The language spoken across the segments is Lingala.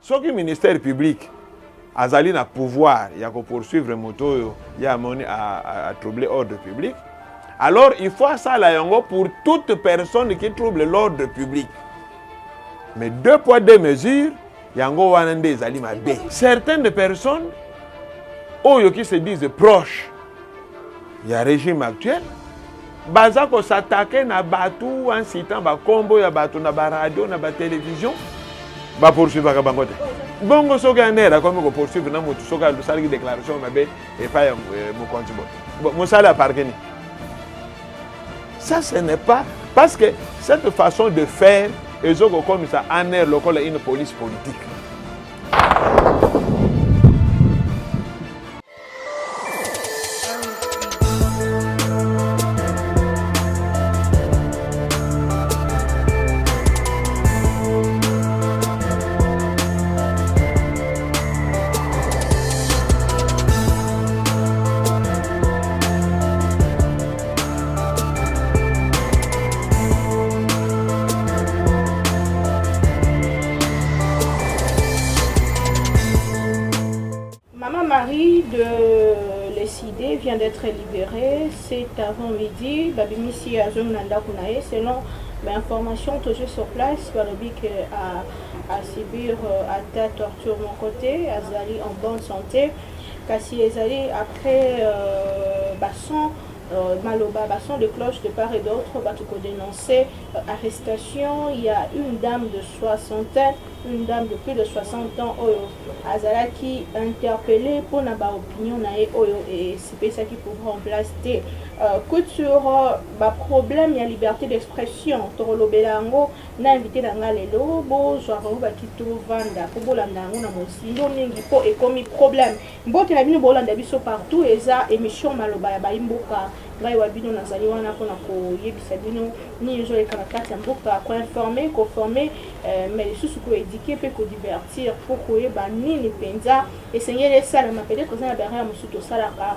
Ce qui ministère public azali na pouvoir ya ko poursuivre moto ya amoni à troubler l'ordre public, alors il faut ça la yango pour toute personne qui trouble l'ordre public. Mais 2 poids 2 mesures, yango wana nde ezali mabe. Certaines personnes qui se disent proches du régime actuel, baza ko s'attaquer na batu en citant ba combo ya batu na ba radio na ba télévision, ba poursuivre ka bango te. Bongo soka ndera comme ko poursuivre na mutu soka lusali déclaration mabe et pas mo compte bon. Mo sala parkeni. Ça ce n'est pas parce que cette façon de faire ils ont comme ça en air local une police politique. Vient d'être libéré, c'est avant-midi. Babimisi a Nanda-Kunae, selon l'information toujours sur place, Barabik à subir à torture mon côté, Azali en bonne santé. Kassi Azali après Basson, Maloba, Basson de cloche de part et d'autre, Batouko dénoncé arrestation. Il y a une dame de soixantaine, une dame de plus de 60 ans, Azala qui interpellé pour n'avoir opinion et c'est ça qui pour remplacer. Coup sur problème, il y a liberté d'expression. Torolo Belango n'a invité dans les lobos, genre qui trouve vanda, pour Bolandango, na Mosindo, Ningipo et comme problème. Bon, tu as vu Bolanda biso partout et ça émission Maloba ya Baimboka. Ngai wabino nazali wana pona ko yebisa bino ni ezo le kanakati ya mboka ko informer ko former mais sous ko éduquer pe ko divertir pour ko yeba nini penza essayer ça na peut-être que ça na barrière musuto sala ka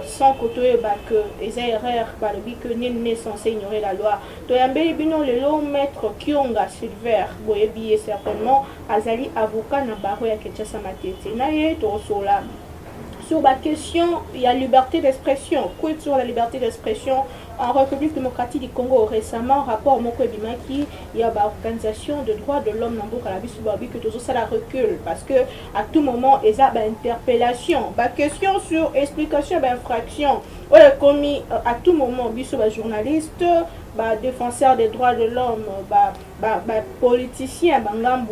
sans côté ba que les erreurs ba le bi que nini censé ignorer la loi to yambeli bino le long maître Kionga Silver boyebi certainement azali avocat na baro ya Kinshasa Matete na ye to sola. Sur la question, il y a liberté d'expression. Quoi sur la liberté d'expression en République démocratique du Congo récemment, rapport Moko Bimaki, il y a une organisation de droits de l'homme dans la vie que tout ça la recule parce que à tout moment, il y a une interpellation. La question sur explication d'infraction, commis à tout moment, biso journaliste, défenseur des droits de l'homme, politicien,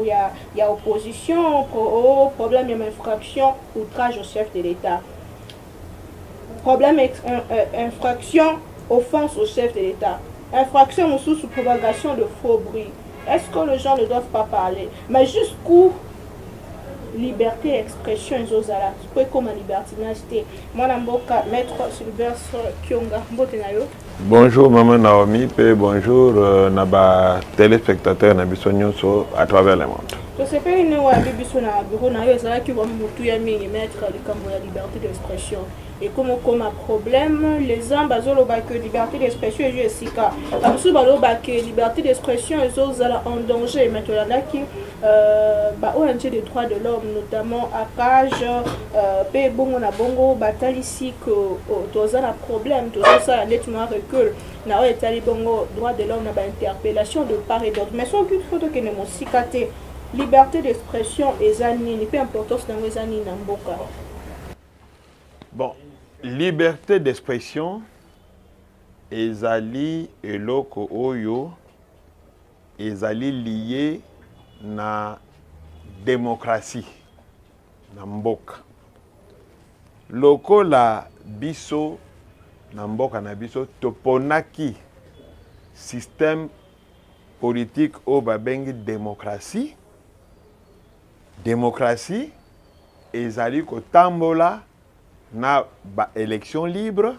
il y a opposition, problème d'infraction, outrage au chef de l'État. Problème infraction, offense au chef de l'État. Infraction sous propagation de faux bruit. Est-ce que les gens ne doivent pas parler? Mais jusqu'où liberté d'expression ezozala comme libertinage moi namboka maître Sylvestre Kionga mbotenayo. Bonjour maman Naomi et bonjour naba téléspectateurs na biso nyonso à travers le monde. To se fait une wa biso na bureau na yo ezala ki wa mutu ya mingi maître likambo ya liberté d'expression et comme un problème les gens bazolo ba que liberté d'expression et Jessica amusu baloba que liberté d'expression ezozala en danger maintenant là qui ONG des droits de l'homme notamment à page pe bongo na bongo batali ici que toza na problème toza ça nettement recul na etali bongo droits de l'homme na ba interpellation de part et d'autre mais son but faut que ne mosikate liberté d'expression ezani ni peu importance dans ezani na mboka. Bon, liberté d'expression ezali eloko oyo ezali lié na démocratie na mboka lokola biso na mboka na biso toponaki système politique o babengi démocratie ezali kotambola na ba élection libre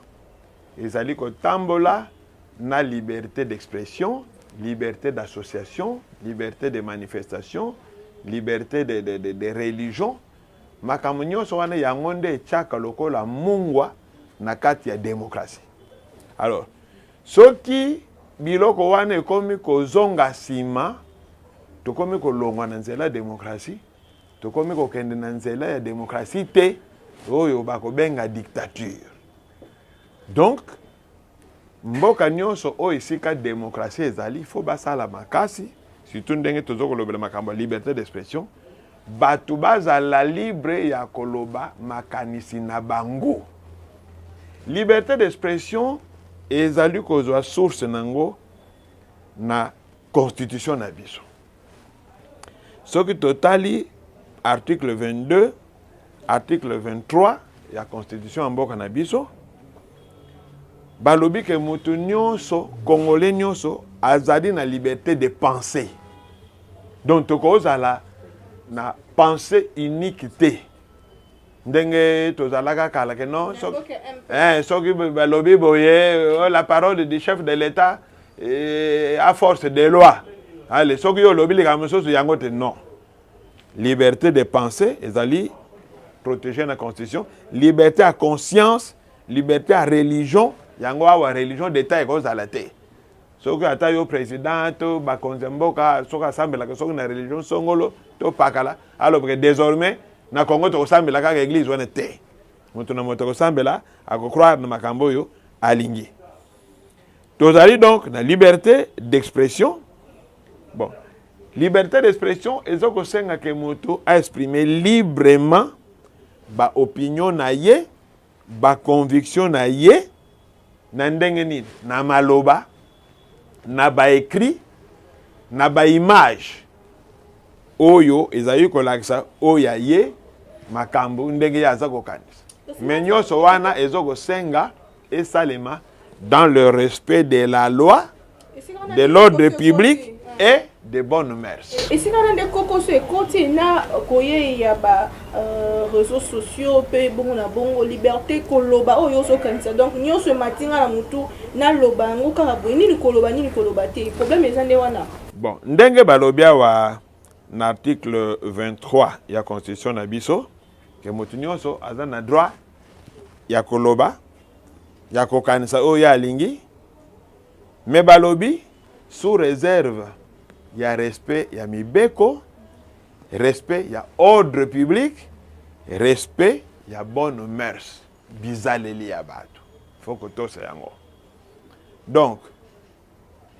ezali kotambola na liberté d'expression, liberté d'association, liberté de manifestation, liberté de religion. Makambo nyonso wana yango nde etiaka lokola mungwa na kati ya démocratie. Alors, soki biloko wana ekomi kozonga nsima tokomi kolongwa na nzela démocratie tokomi kokende na nzela ya démocratie te oyo bakobenga dictature. Donc mboka nyonso oyo esika démocratie ezali faut basala makasi surtout ndenge tozokolobela makambo liberté d'expression bato bazala libre ya koloba makanisi na bango. Liberté d'expression ezali kozwa source nango na constitution na biso. Soki totali article 22, article 23 ya constitution ya mboka na biso balobi ke mutu nyonso congolais nyonso azali na liberté de penser. Donc tokozala na pensée unique te. Ndenge tozalaka kala ke non soki balobi boye la parole du chef de l'État à force de loi. Allez, soki yo lobi likambo mosusu yango te non. Liberté de penser ezali protégée na constitution, liberté à conscience, liberté à religion, yango awa religion d'État ekozala te. Soki ata yo président to bakonzi mboka soki asambelaka soki na religion songolo to pakala alors que désormais na Congo tokosambela kaka église wana te. Moto na moto kosambela akokroire na makambo oyo alingi. Tozali donc na liberté d'expression. Bon, liberté d'expression ezoko senga ke moto a exprimer librement ba opinion na ye, ba conviction na ye, na ndenge nini, na maloba, na ba écrit, na ba image. Oyo ezali kolakisa oya ye makambo ndenge ya zako kanisa. Mais nyonso wana ezoko senga esalema dans le respect de la loi, de l'ordre public et de bonnes mœurs. Et si on a des cocos sur côté na koye ya ba réseaux sociaux pe bon na bongo liberté koloba o yo so kanisa donc nyo se matinga na mutu na loba ngo kaka boni ni koloba te problème ezande wana. Bon, ndenge balobia wa na article 23 ya constitution na biso ke mutu nyonso aza na droit ya koloba ya kokanisa o ya lingi mais balobi sous réserve ya respect ya mibeko, respect ya ordre public, respect ya bonne mœurs bizaleli ya bato. Faut que tout ça yango. Donc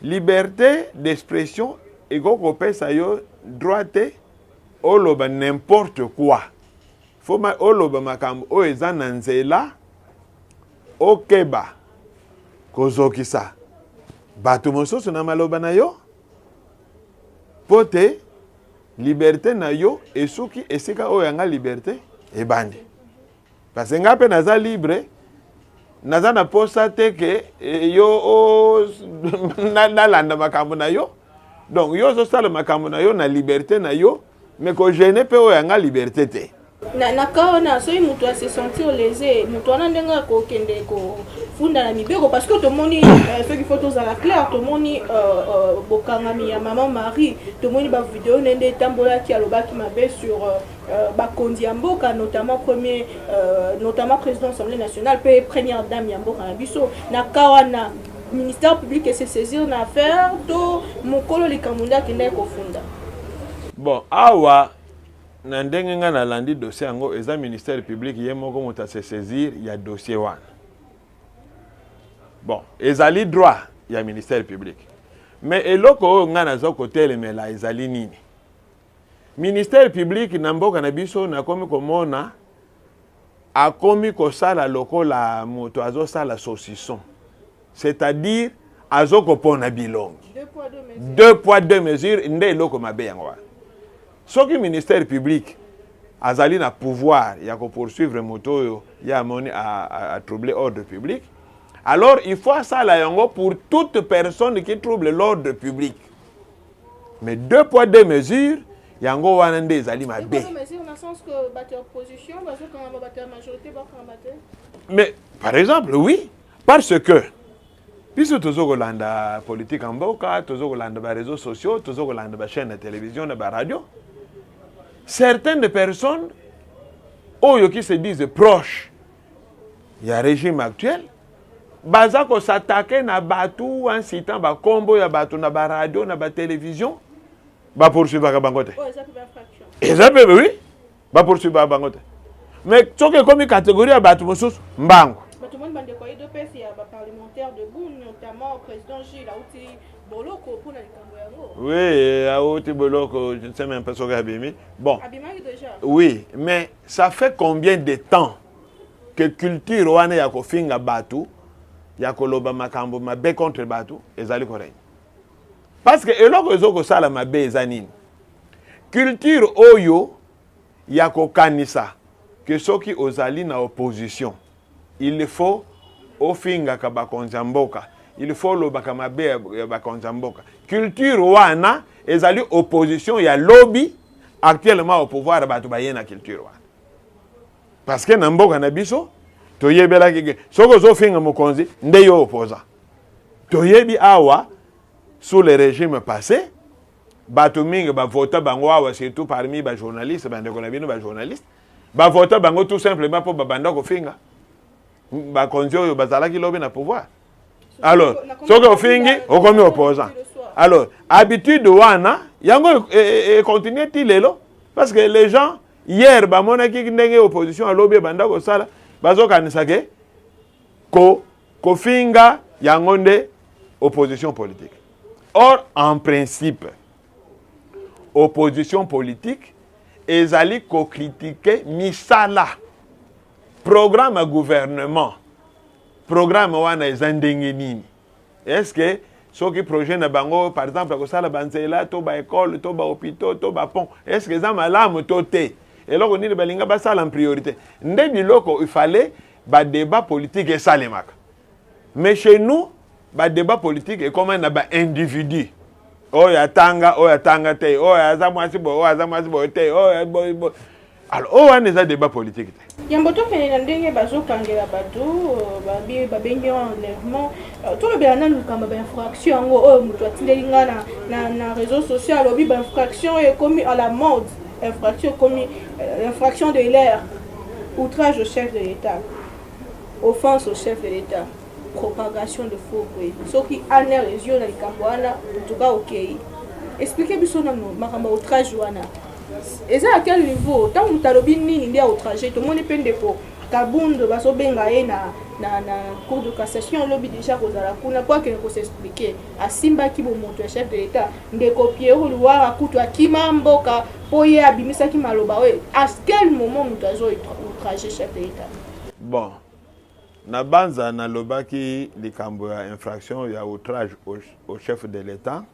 liberté d'expression ego kopesa yo droite oloba n'importe quoi. Faut ma oloba makambo o ezana nzela okeba kozokisa bato mosusu na maloba na yo pote liberté na yo esuki esika oyo yanga liberté ebandi. Parce que ngape naza libre naza na posa te ke yo nalanda makambo na yo. Donc yo zo sala makambo na yo na liberté na yo mais ko gêner pe oyo yanga liberté te. Na kaona so mutu a se sentir lésé mutu ana ndenga ko kende ko funda na mibeko parce que to moni ceux qui photos à la claire to moni bokangami ya maman Marie to moni ba vidéo nende tambola ki aloba ki mabe sur ba kondi ya mboka notamment président de l'Assemblée nationale pe première dame ya mboka na biso na kawana ministère public et se saisir na affaire to mokolo likamunda kende ko funda. Bon awa na ndenge nga na landi dossier yango eza ministère public ye moko moto se saisir ya dossier wana. Bon, ezali droit ya ministère public. Mais eloko nga nazo kotelemela ezali nini? Ministère public na mboka na biso na komi komona akomi kosala lokola moto azo sala saucisson. C'est-à-dire azo kopona bilongi. Deux poids deux mesures nde eloko mabe yango wana. Soki ministère public azali na pouvoir ya ko poursuivre moto yo ya moni à troubler l'ordre public, alors il faut ça la yango pour toute personne qui trouble l'ordre public. Mais deux poids deux mesures yango wana nde ezali mabe. Deux mesures dans le sens que battre opposition parce que quand on battre majorité va combattre. Mais par exemple oui, parce que puisque tozokolanda politique en mboka, tozokolanda ba réseaux sociaux, tozokolanda ba chaîne de télévision, ba radio. Certaines personnes qui se disent proches du régime actuel, bazako s'attaquer na batu en citant ba combo ya batu na ba radio na ba télévision, ba poursuivre ka bangote. Oh, ça peut infraction. Et ça peut oui. ba poursuivre bango te. Mais soki comme catégorie ya batu mosusu mbango. Tout le monde bande quoi deux PS il y a parlementaire de Boune notamment président Gilles Auti Boloko pour la Likambo. Oui, Auti Boloko, je ne sais même pas ce qu'il a mis. Bon. Abimaki déjà. Oui, mais ça fait combien de temps que culture wana ya kofinga batu ya koloba makambo mabe contre batu ezali korei. Parce que eloko ezoko sala mabe ezanini. Culture oyo ya kokanisa que soki ozali na opposition. Il faut ofinga kaba konjamboka. Il faut lobaka mabe ya bakonjamboka. Culture wana ezali opposition ya lobby actuellement au pouvoir batu bayena culture wana. Parce que na mboka na biso toyebela keke soko zofinga mokonzi nde yo opposant. Toyebi awa sous le régime passé batu mingi ba vota bango awa surtout parmi ba journalistes bandeko na bino ba journalistes ba vota bango tout simplement pour babanda ko finga. Ba konzio bazalaki lobi na pouvoir. Alors, soki ofingi okomi opposant. Alors, habitude wana yango continue ti lelo parce que les gens hier ba monaki ndenge opposition a lobi banda ko sala bazo kanisa ke ko finga yango nde opposition politique. Or en principe opposition politique ezali ko critiquer misala programme à gouvernement, programme wana ezandenge nini. Est-ce que soki projet na bango par exemple ko sala banzela to ba école to ba hôpital to ba pont, est-ce que za malamu to te? Et là on dit balinga ba sala en priorité. Nde biloko il fallait ba débat politique et salemaka. Mais chez nous ba débat politique est comme un individu. Oya tanga te, oya za mwasi bo te, oya bo. Alors, on a des débats politiques. Il y a un bateau qui est dans le bateau qui est dans le bateau, enlèvement. Tout le bien dans l'infraction, dans les réseaux sociaux, l'infraction est commise à la mode. Infraction de l'air, outrage au chef de l'État, offense au chef de l'État, propagation de faux bruits. Ceux qui ont les yeux dans les campagnes, en tout cas, ok. Expliquez-moi ce outrage. Et ça à quel niveau? Tant que tu as le outragé, tout le monde est peine de peau. Kabound, baso bengaye na cour de cassation, lobby déjà aux ala quoi que nous s'expliquer. À Simba qui vous montre chef de l'État, des copier ou loir à couteau à Kimamboka, poye abimisa ki maloba. À quel moment nous avons outragé chef de l'État? Bon, na banza na lobaki likambo ya infraction ya outrage au chef de l'État.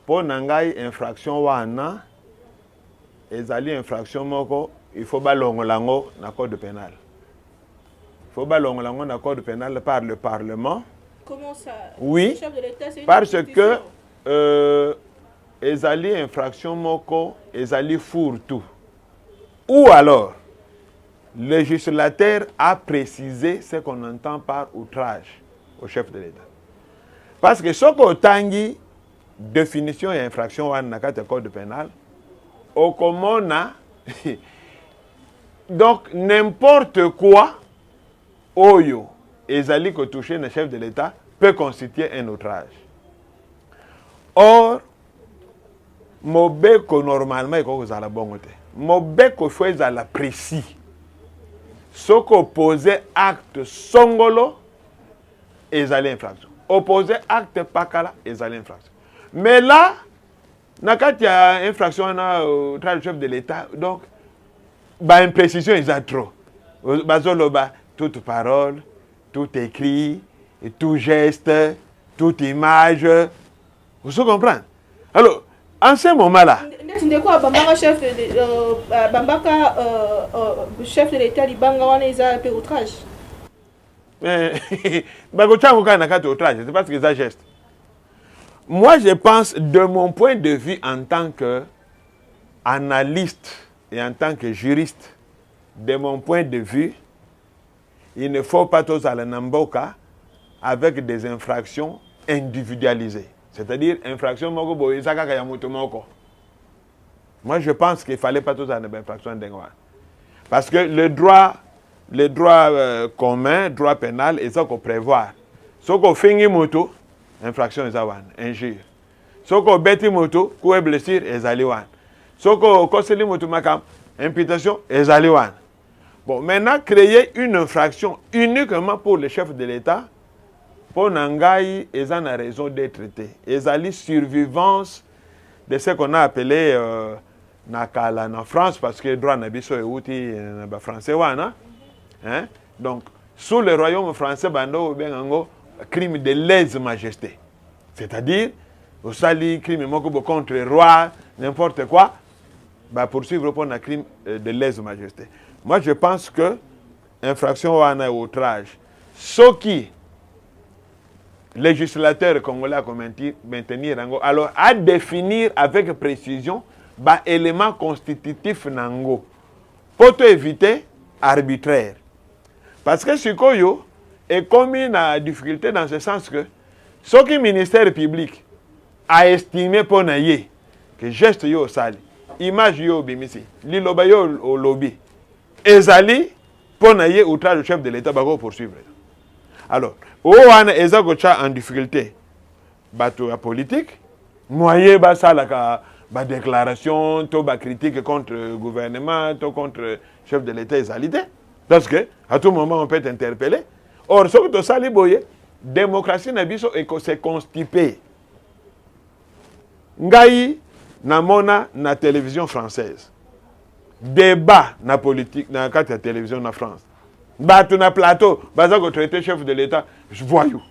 Pour nangai infraction wana ezali infraction moko il faut balongolango na code pénal. Il faut balongolango na code pénal par le Parlement. Comment ça? Oui, le chef de l'État, c'est une parce que ezali infraction moko ezali fourre-tout. Ou alors le législateur a précisé ce qu'on entend par outrage au chef de l'État. Parce que soko tangi définition et infraction wana na code pénal au commun donc n'importe quoi oyo ezali ko toucher le chef de l'État peut constituer un outrage. Or mobeko normalement eko za la bongote mobeko faut za la précis soko opposer acte songolo ezali infraction opposer acte pakala ezali infraction. Mais là nakati ya infraction na outrage chef de l'État donc ba imprécision ils a trop bazoloba toute parole tout écrit tout geste toute image vous comprenez. Alors en ce moment là ndeko bambaka chef de l'État libanga wana isa pe outrage mais bako chango kana nakati outrage c'est parce que ça geste. Moi, je pense, de mon point de vue en tant qu'analyste et en tant que juriste, de mon point de vue, il ne faut pas tous aller Namboka avec des infractions individualisées. C'est-à-dire, infraction moko boye sakaka ya mutu moko. Moi, je pense qu'il ne fallait pas tous aller dans infraction d'engwa. Parce que le droit commun, droit pénal, est ça qu'on prévoit. Ce qu'on finit moto, infraction ezawan, injure. Soko beti moto, kuwe blessure ezali wan. Soko koseli moto makam, imputation ezali wana. Bon, maintenant créer une infraction uniquement pour le chef de l'État, pour Nangaï, ils ont raison d'être traités. Ezali survivance de ce qu'on a appelé Nakala en France, parce que le droit n'a pas été français wana. Hein? Donc, sous le royaume français, bando bien un crime de lèse-majesté. C'est-à-dire, au sali crime contre le roi, n'importe quoi, bah poursuivre pour un crime de lèse-majesté. Moi, je pense que infraction ou un outrage, ce qui législateur congolais a maintenir, alors à définir avec précision bah élément constitutif nango pour éviter arbitraire. Parce que ce qu'on est commis une difficulté dans ce sens que ce que le ministère public a estimé pour naïe que geste yo sali, image yo bimisi, liloba yo au lobby, ezali pour naïe outrage au chef de l'État bago poursuivre. Alors, ouana ezagocha en difficulté, bateau politique, moyen basa la déclaration, to ba critique contre le gouvernement, to contre le chef de l'État ezalité. Parce que à tout moment on peut être interpellé. Or, ce que tu sali boye, démocratie na biso s'est constipée. Ngai na mona na télévision française. Débat na politique na carte de télévision na France. Batou na plateau, baza ko traité chef de l'État, je voyou.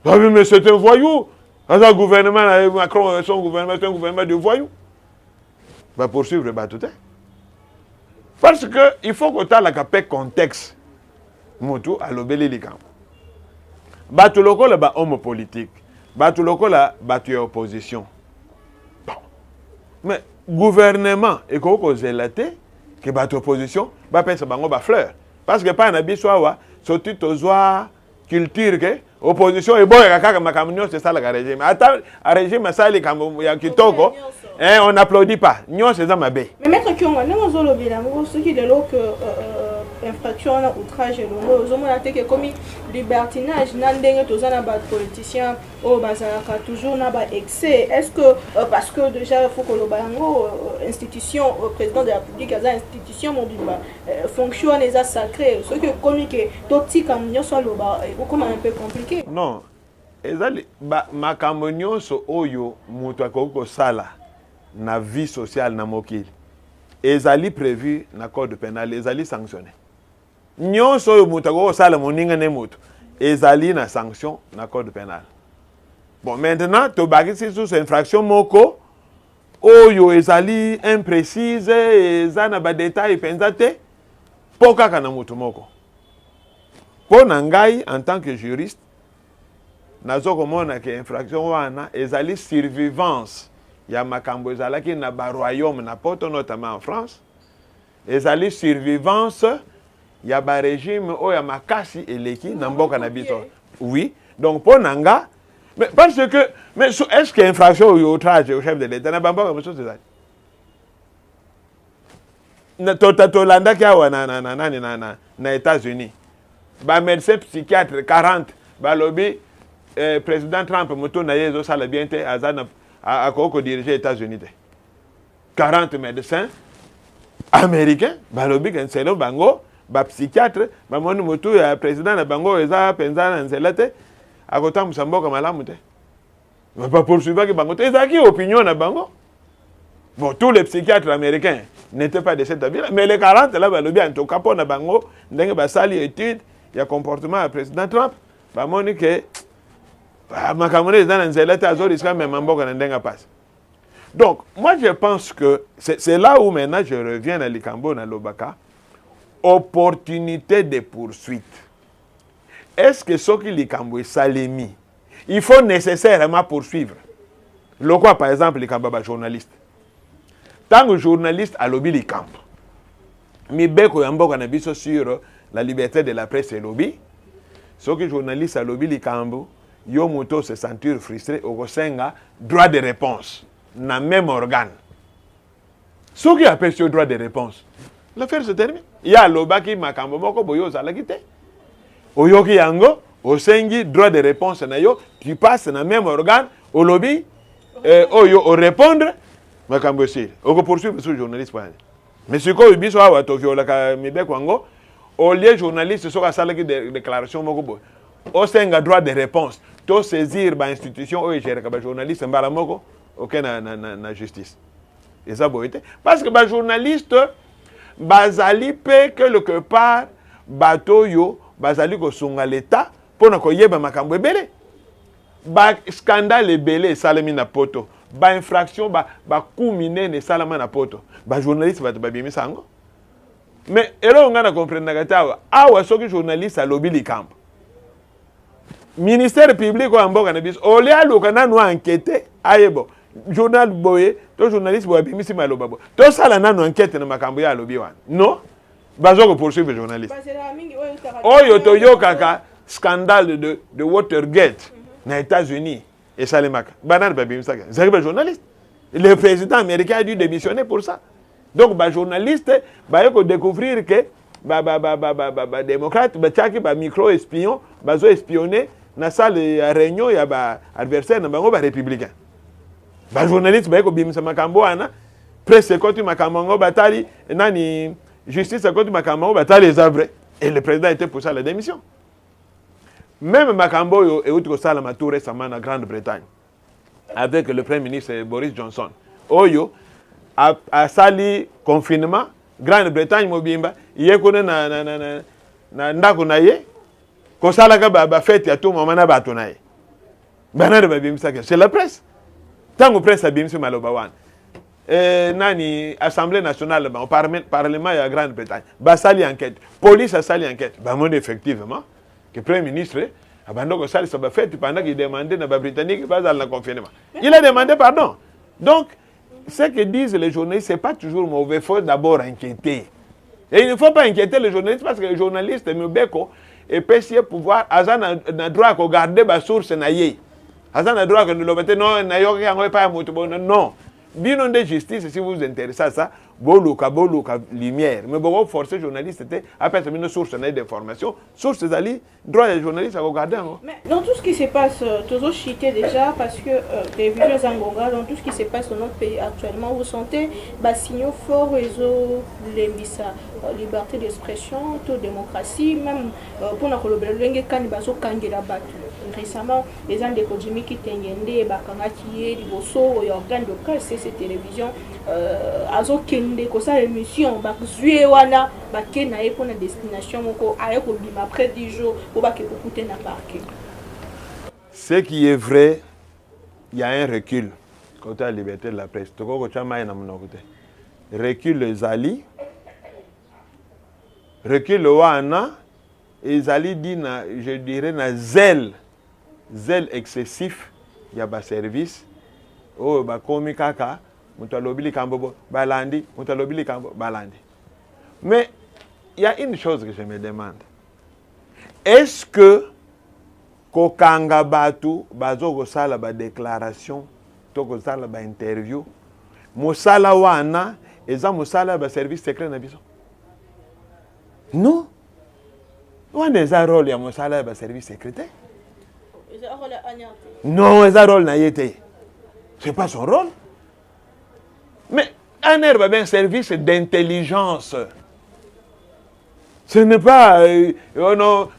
Ah oui, mais c'est un voyou. Le gouvernement, Macron, son gouvernement, c'est un gouvernement de voyous. Va poursuivre Batou. Parce qu'il faut que tu aies le contexte. Moutou à l'obéli les camps. Batou loko la homme politique. Batou loko la batou opposition. Bon. Mais gouvernement et qu'on zélaté que batou opposition, ba penser bango ba fleur. Parce que pas na biswa sorti tozoa culture que opposition et bon kaka makamnyo c'est ça le régime. Attends, régime ça les kam ya kitoko. On n'applaudit pas. Nyon c'est ça ma bé. Mais maître Kyonga, nous avons le bilan, ce qui est de l'eau que infraction, outrage, nous avons été commis libertinage, n'andeng tous en bas politiciens, au bazaraka toujours n'a pas excès. Est-ce que parce que déjà il faut que le bango institution, président de la République, les institutions fonctionnent les sacrés, ce que commis que tout comme nous sommes le bas, comment un peu compliqué. Non, ezali ma camonio so oyo mutako sala. Na vie sociale na mokili ezali prévu na code pénal ezali sanctionné nyonso oyo moto akosala moninga ne moto ezali na sanction na code pénal. Bon, maintenant tobakisi sous infraction moko oyo ezali imprécise eza na ba détail penza te po kaka na moto moko. Po na ngai en tant que juriste nazo komona ke infraction wana ezali survivance. Il y a makambo ezalaki na ba royaume na poto notamment en France. Ezali survivance il y a ba régime o ya makasi eleki na mboka na biso. Oui, donc pour nanga mais parce que mais est-ce que infraction ou outrage au chef de l'État na bamba comme ça c'est ça. Na tolanda ki awa na États-Unis. Ba médecin psychiatre 40 ba lobby président Trump moto na yezo sala bien te azana à quoi diriger les États-Unis. 40 médecins américains, balobi kanselo bango, ba psychiatre, ba monu motu ya président na bango eza penza na nzelate, akota musamboka malamu te. Va pas poursuivre que bango te ezaki opinion na bango. Bon, tous les psychiatres américains n'étaient pas de cet avis-là, mais les 40 là balobi en tout cas pour na bango, ndenge ba sali étude, il y a comportement du président Trump, ba moni que donc, moi je pense que c'est là où maintenant je reviens à Likambo, à Lobaka, opportunité de poursuite. Est-ce que ce qui Likambo est salemi, il faut nécessairement poursuivre? Le quoi, par exemple, Likambo est journaliste. Tant que journaliste à lobby Likambo, mi beko yambo kanabiso sur la liberté de la presse et lobby, ce qui journaliste à lobby Likambo, yo moto se sentir frustré au senga droit de réponse na même organe. Ce qui appelle ce droit de réponse, l'affaire se termine. Il y a l'obaki makambo moko boyo salakite. Oyoki yango au sengi droit de réponse na yo, tu passes na même organe au lobby oyo au répondre makambo sir. Oko poursuivre ce journaliste pour Mais ce qu'on dit, c'est que au lieu journaliste, ce sont des déclarations. Au sein de droit de réponse, tout saisir l'institution, les journalistes, aucun na justice. Et ça, parce que les journalistes, bazali pe quelque part, bateau yo, bazali ko sunga l'État, pour ne pas yeba makambo ebele. Ba scandale ebele, salami na poto. Ba infraction, ba kumine ne salama na poto. Ba journaliste va te babimi sango. Mais, ero nga na comprendre na gatawa, awa soki journaliste a lobby li camp. Ministère public ou amboka na biso, ole aluka na no enquêter, ayebo. Journal boye, to journaliste boye bimisi maloba bo. To sala na no enquête na makambo ya lobby wan. Non? Bazo ko poursuivre journaliste. Oyo to yo kaka scandale de Watergate na États-Unis et Salemaka. Banane ba bimisa. C'est un journaliste. Le président américain a dû démissionner pour ça. Donc, les journalistes, ils vont découvrir que les démocrates, les micro-espions, ils ont espionné dans la salle de réunion, il y a des adversaires, des républicains. Les journalistes, ils vont dire que presse, quand ils ont batali, justice, quand ils ont batali les arbres. Et le président était pour ça la démission. Même Makambo et autres salles tout récemment en Grande-Bretagne, avec le Premier ministre Boris Johnson. Oyo, à sali confinement, Grande-Bretagne mobimba, yé kone na ndako na ye, ko sala ka ba fête ya tout moment na bato na ye. Banane ba bimisa ke, c'est la presse. Tango presse a bimisa maloba wan. Nani Assemblée nationale au Parlement ya Grande-Bretagne, ba sali enquête, police a sali enquête, ba mon effectivement que Premier ministre abandon ko sali sa ba fête pendant qu'il demandait na ba britannique pas dans le confinement. Il a demandé pardon. Donc ce que disent les journalistes, ce n'est pas toujours mauvais. Il faut d'abord inquiéter. Et il ne faut pas inquiéter les journalistes parce que les journalistes, et pécier pouvoir, ils ont droit à garder la source. Ils ont droit à non, non. Binon de justice, si vous vous intéressez à ça, boluka lumière. Mais beaucoup forcer les journalistes à faire une source d'information. Source d'ali, droit des journalistes à regarder. Mais dans tout ce qui se passe, toujours chité déjà, parce que télévision Zangonga, dans tout ce qui se passe dans notre pays actuellement, vous sentez des signaux forts réseau l'embissa, liberté d'expression, toute démocratie, même pour nous collaborer, récemment, les gens de Kojimi qui t'engagent, Bakangati, Liboso, et organes de presse, cette télévision, Azo Kende, Kosa émission, Bakzue Wana, Bakena, pour la destination, après 10 jours, pour écouter na parquet. Ce qui est vrai, il y a un recul côté la liberté de la presse. Recul les alliés, recul le Wana, et les alliés dit, je dirais, na zèle excessif, il y a des services. Oh, komi kaka, mutalobili kambobo, balandi, mutalobili kambo, balandi. Mais il y a une chose que je me demande. Est-ce que kokanga batu, bazo ko sala ba déclaration, to ko sala ba interview, musala wana, eza musala ba service secret na biso? Non. Wana eza rôle ya musala ba service secret? Non, eza rôle na yete. Ce n'est pas son rôle. Mais un air va bien service d'intelligence. Ce n'est pas non,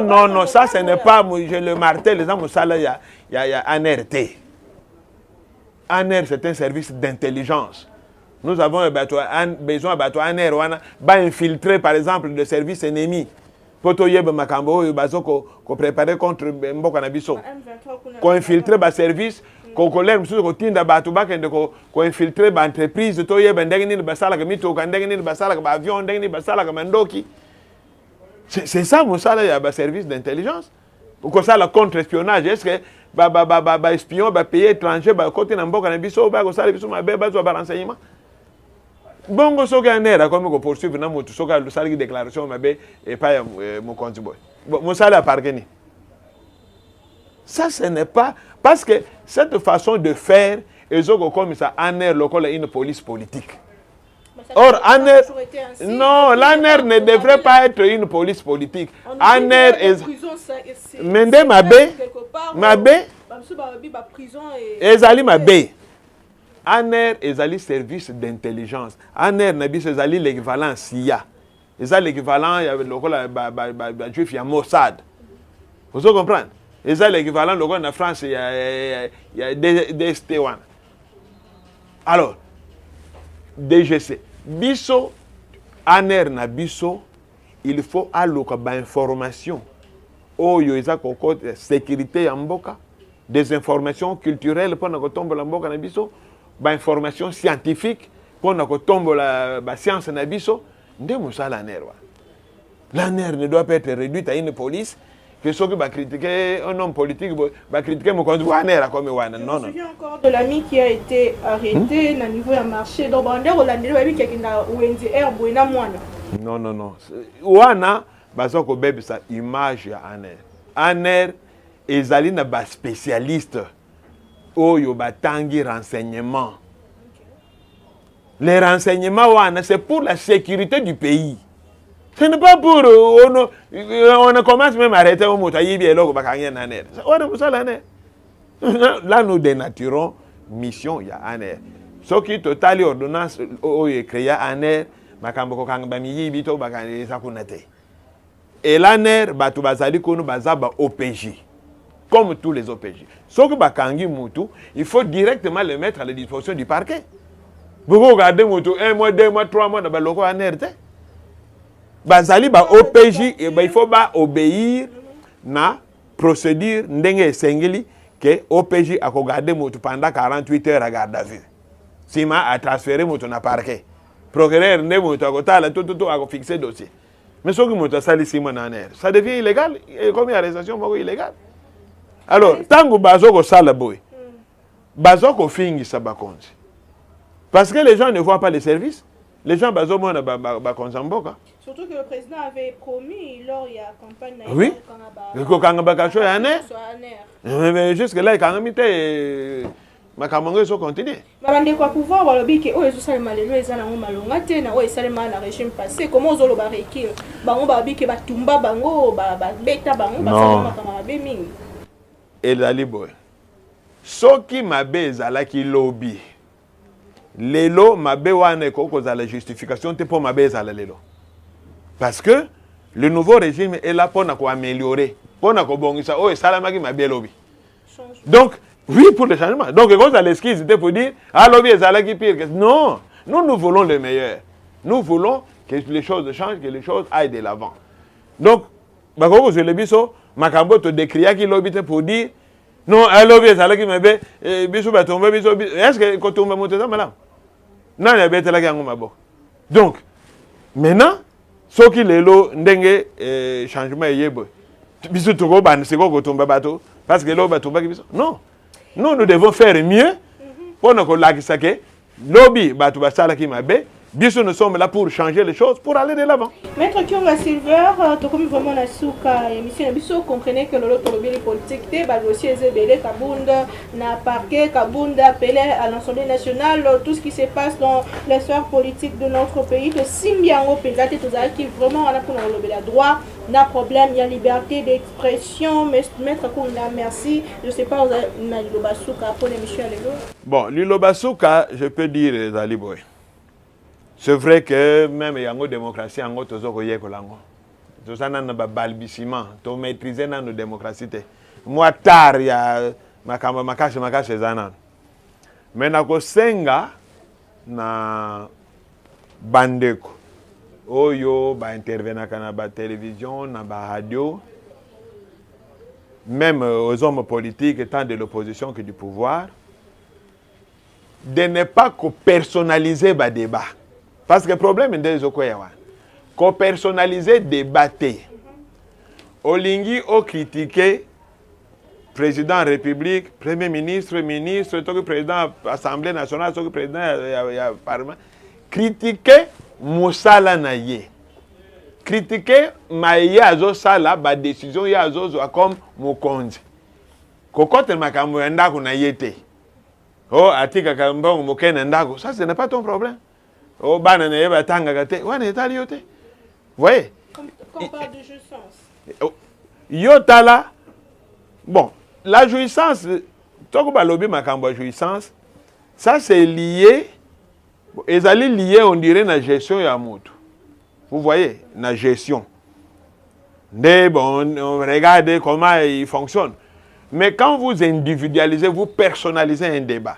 non, ça ce n'est pas, je le martèle, les gens, il y a un RT. Un air, c'est un service d'intelligence. Nous avons besoin d'un air, infiltrer par exemple des services ennemis. Poto yeba makambo bazo ko préparer contre mboka na biso ko infiltrer ba service ko colère musu ko tinda batu bakende ko infiltrer ba entreprise to yeba ndenge nini basala ka mito ka ndenge nini basala ka avion ndenge nini basala ka mandoki. C'est ça mon salaire ya ba service d'intelligence ou ko sala contre espionnage. Est-ce que ba espion ba pays étranger ba côté na mboka na biso ba ko sala biso mabe ba zo ba renseignement. Bongo soka nera comme ko poursuivre na moto soka le sali déclaration mabe et pas mon compte boy. Mon salaire pargeni. Ça ce n'est pas parce que cette façon de faire ils ont comme ça ANER local une police politique. Or ANER non, l'ANER ne devrait pas être une police politique. ANER est Mende mabe ezali mabe. ANER ezali service d'intelligence. ANER na biso ezali l'équivalent CIA. Ezali l'équivalent ya lokola juif ya Mossad. Vous comprenez? Ezali l'équivalent lokola na France ya DST1. Alors DGC biso ANER na biso il faut aloka ba information oyo eza koko sécurité ya mboka, des informations culturelles pour na kotombola mboka na biso, ba information scientifique pour na kotombola ba science na biso, nde musala ANER wa. L'ANER ne doit pas être réduite à une police que ceux qui va critiquer un homme politique va critiquer mon compte ANER comme wana. Non, non. Je me souviens encore de l'ami qui a été arrêté au niveau du marché. Donc, ANER hollandais va dire qu'il a Wendy Air Buena Moana. Non, non, non. Wana bazo ko bebe sa image ya ANER. ANER ezali na ba spécialiste oyo batangi renseignement. Les renseignements wana c'est pour la sécurité du pays. Ce n'est pas pour on commence même à arrêter au motayibi et logo bakangien ANER. On ça l'ANER. Là nous dénaturons mission ya ANER. Ce qui totali ordonnance oyo créé ANER makambo ko kanga bamiyibi to bakangien sakunate. Et l'ANER batu bazali kono bazaba OPJ. Comme tous les OPJ. Ce que bakangi mutu, il faut directement le mettre à la disposition du parquet. Vous regardez mutu 1 mois, 2 mois, 3 mois dans ba loko ANER te. Bazali ba OPJ et il faut ba obéir na procédure ndenge sengeli que OPJ a regardé mutu pendant 48 heures à garde à vue. Sima a transféré mutu na parquet. Procureur ne mutu a kotala tout a fixé dossier. Mais ce que mutu sali sima na ANER, ça devient illégal et comme arrestation moko illégale. Alors, tant que bazoko sala boy, bazoko fingi sa bakonzi. Parce que les gens ne voient pas les services. Les gens bazoko na bakonzamboka. Surtout que le président avait promis lors de la campagne. Oui. Quand bakacho ya ANER. Mais jusque là quand on était makamongo so continuer. Babande kwa pouvoir balobi ke o ezo salema lelo ezana ngo malonga te na o esalema na régime passé comment ozolo ba rekil. Bango babi ke batumba bango ba beta bango ba salema kama be mingi. Elali boy. Soki mabe ezalaki lobby. Lelo mabe wane koko za la justification te pour mabe ezala lelo. Parce que le nouveau régime est là pour améliorer, pour bongisa oh salamaki mabe lobby. Donc oui pour le changement. Donc quand ça l'esquisse c'était pour dire ah lobby ezalaki pire. Non, nous voulons le meilleur. Nous voulons que les choses changent, que les choses aillent de l'avant. Donc bakoko je le biso makambo to décrire qui lobby pour dire non un lobby ça là qui me biso ba tomber biso est-ce que quand tombe monter ça madame non il y a bête là qui ngoma bo donc maintenant ce qui lelo ndenge changement yebo biso to go ban c'est ko tomber bateau parce que lobby tomber biso non nous devons faire mieux pour ne la qui que lobby bateau ba sala qui mabe. Bien nous sommes là pour changer les choses, pour aller de l'avant. Maître Kyonga Silver, comme vraiment la souka émission, vous comprenez que l'autre politique, le dossier Zébélé, Kabunda, na parquet, Kabunda, appelé à l'Assemblée nationale, tout ce qui se passe dans la sphère politique de notre pays, que Simbiango Pézate, tout ça, qui vraiment a pour le droit, n'a problème, il y a liberté d'expression, mais Maître Kyonga, merci. Je ne sais pas, vous avez l'Ilobasuka pour l'émission. Bon, l'Ilobasuka, je peux dire, Zali Boy. C'est vrai que même il y a une démocratie, il y a une démocratie. Tout ça, c'est un balbutiement. Tu maîtrises notre démocratie. Moi, tard, il y a makache zanan. Mais nako senga na bandeko. Oyo ba intervenir na ba télévision, na ba radio. Même aux hommes politiques, tant de l'opposition que du pouvoir, de ne pas personnaliser le débat. Parce que le problème est qu'on personnaliser débattre. Olingi o critiquer président de la République, premier ministre, président de l'Assemblée nationale, président du Parlement. Critiquer Moussala Naye. Critiquer Maïe Azo Sala, la décision Yazo comme Mokonzi. Kokote Makambo Ndako Nayete. Oh, Atika Kambon Moken Ndako. Ça, ce n'est pas ton problème. Oh, banane yeba tanga gate. Wane etali yote. Vous voyez? Comme parle de jouissance. Yotala. Bon, la jouissance, toko ba lobby makambo jouissance, Ça c'est lié, ezali lié on dirait la gestion ya moto. Vous voyez, la gestion. Bon, on regarde comment il fonctionne. Mais quand vous individualisez, vous personnalisez un débat,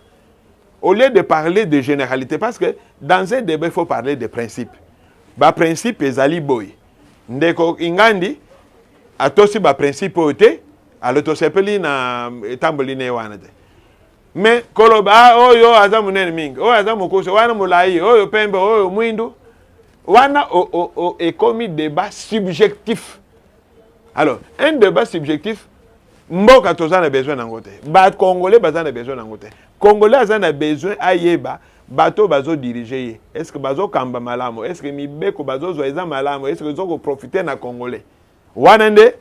au lieu de parler de généralité, parce que dans un débat, il faut parler de principes. Ba principe ezali boy. Ndeko ingandi atosi ba principe ote, alotosepeli na etamboli ne wana te. Mais koloba oyo aza munene mingi, oyo aza mokoso, wana mulai, oyo pembe, oyo mwindu, wana est commis débat subjectif. Alors, un débat subjectif, mboka tozana besoin nangote. Ba Congolais bazana besoin nangote. Congolais azana besoin ayeba bato bazo diriger. Est-ce que bazo kamba malamo? Est-ce que mibeko bazo zoeza malamo? Est-ce que zo profiter na Congolais? Wanande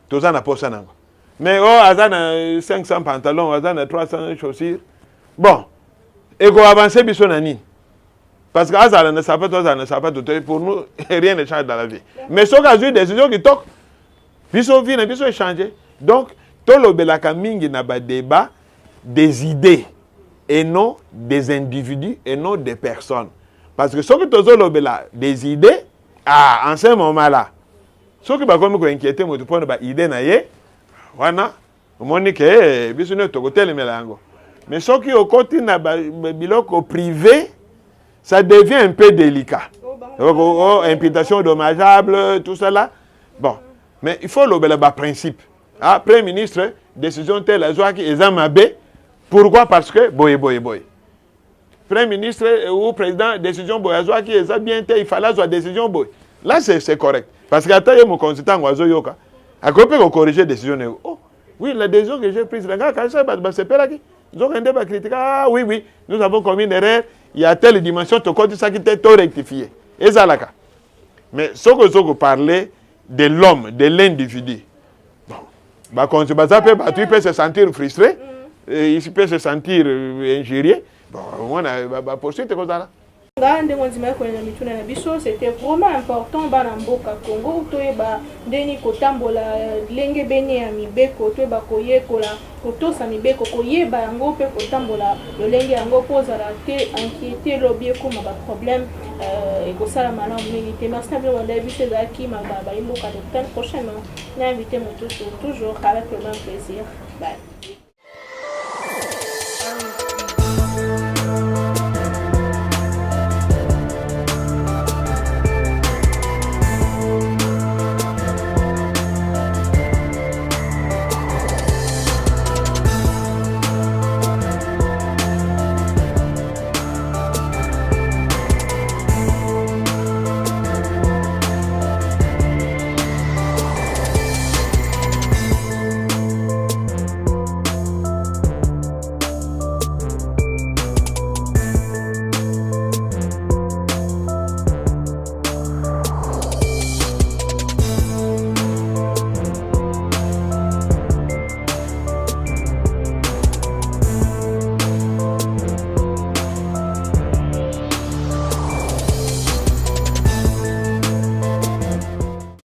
tozana posa nango. Mais oh azana 500 pantalons, azana 300 chaussures. Bon, et go avancer biso na nini? Parce que azala ne savent pas tout, pour nous rien ne change dans la vie. Mais ce cas une décision qui toque biso vie na biso changer. Donc tolobelaka mingi na ba débat des idées et non des individus et non des personnes. Parce que ce que tozolobela des idées, en ce moment-là, ce qui va comme inquiéter moi pour ba idée na ye, wana monique biso ne tokotel melango. Mais ce qui au côté na ba biloko privé, ça devient un peu délicat. Imputation dommageable, tout cela. Bon, mais il faut le principe. Ah, Premier ministre, décision telle, pourquoi? Parce que, boy. Premier ministre ou président, décision boy, bien tel, il fallait la décision boy. Là, c'est correct. Parce que, attends, mon consultant, yoka, à quoi peut corriger la décision? Oh, oui, la décision que j'ai prise, c'est pas là. Ah, oui, nous avons commis une erreur. Il y a telle dimension, ça qui était rectifié. Et ça, là. Mais ce que vous parlez de l'homme, de l'individu, bon, quand tu peux se sentir frustré, il peut se sentir injurié. Bon, on a poursuite comme ça là. C'était vraiment important bana mboka Congo toyeba ndeni kotambola lenge beni ya mibeko toyeba koyekola kotosa mibeko koyeba yango pe kotambola lolenge yango pozala te inquiéter lobie comme ba problème ekosala malamu mingi te. Merci na bien wanda biso ezalaki mababa imboka de prochainement na invité moto toujours avec le même plaisir. Bye.